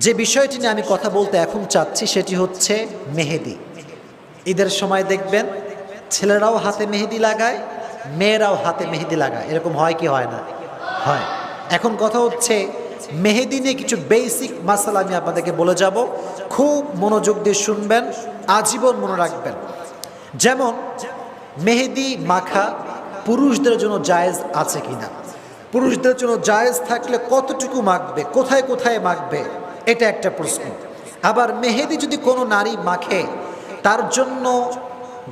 যে বিষয়টি নিয়ে আমি কথা বলতে এখন চাচ্ছি সেটি হচ্ছে মেহেদি। ঈদের সময় দেখবেন ছেলেরাও হাতে মেহেদি লাগায়, মেয়েরাও হাতে মেহেদি লাগায়। এরকম হয় কি হয় না? হয়। এখন কথা হচ্ছে মেহেদি নিয়ে কিছু বেসিক মাসালা আমি আপনাদেরকে বলে যাব, খুব মনোযোগ দিয়ে শুনবেন, আজীবন মনে রাখবেন। যেমন মেহেদি মাখা পুরুষদের জন্য জায়েজ আছে কিনা, পুরুষদের জন্য জায়েজ থাকলে কতটুকু মাখবে, কোথায় কোথায় মাখবে, এটা একটা প্রশ্ন। আবার মেহেদি যদি কোনো নারী মাখে তার জন্য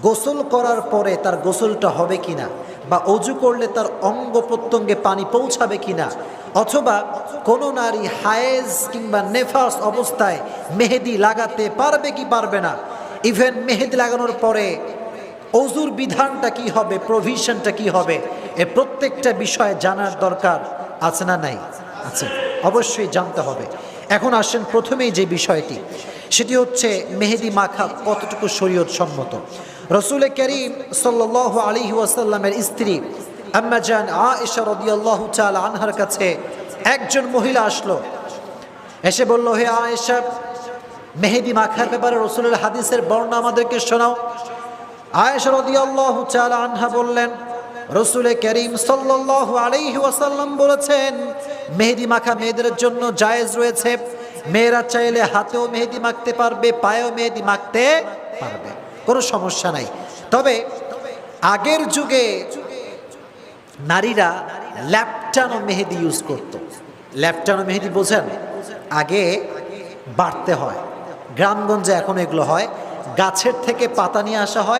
গোসল করার পরে তার গোসলটা হবে কিনা, বা অজু করলে তার অঙ্গ প্রত্যঙ্গে পানি পৌঁছাবে কিনা, অথবা কোনো নারী হায়েজ কিংবা নেফাস অবস্থায় মেহেদি লাগাতে পারবে কি পারবে না, ইভেন মেহেদি লাগানোর পরে অজুর বিধানটা কি হবে, প্রভিশনটা কি হবে, এ প্রত্যেকটা বিষয়ে জানার দরকার আছে না নাই? আছে, অবশ্যই জানতে হবে। এখন আসেন প্রথমেই যে বিষয়টি, সেটি হচ্ছে মেহেদি মাখা কতটুকু শরীয়ত সম্মত। রসুল করিম সাল্লাল্লাহু আলাইহি ওয়াসাল্লামের স্ত্রী আম্মা জান আয়েশা রাদিয়াল্লাহু তাআলা আনহার কাছে একজন মহিলা আসলো, এসে বলল, হে আয়েশা, মেহেদি মাখার ব্যাপারে রসুলের হাদিসের বর্ণনা আমাদেরকে শোনাও। আয়েশা রাদিয়াল্লাহু তাআলা আনহা বললেন, রসুল করিম সাল্লাল্লাহু আলাইহি ওয়াসাল্লাম বলেছেন মেহেদি মাখা মেয়েদের জন্য জায়েজ রয়েছে। মেয়েরা চাইলে হাতেও মেহেদি মাখতে পারবে, পায়েও মেহেদি মাখতে পারবে, কোনো সমস্যা নাই। তবে আগের যুগে নারীরা ল্যাপটানো মেহেদি ইউজ করত। ল্যাপটানো মেহেদি বোঝেন? আগে বাড়তে হয়, গ্রামগঞ্জে এখন এগুলো হয়, গাছের থেকে পাতা নিয়ে আসা হয়,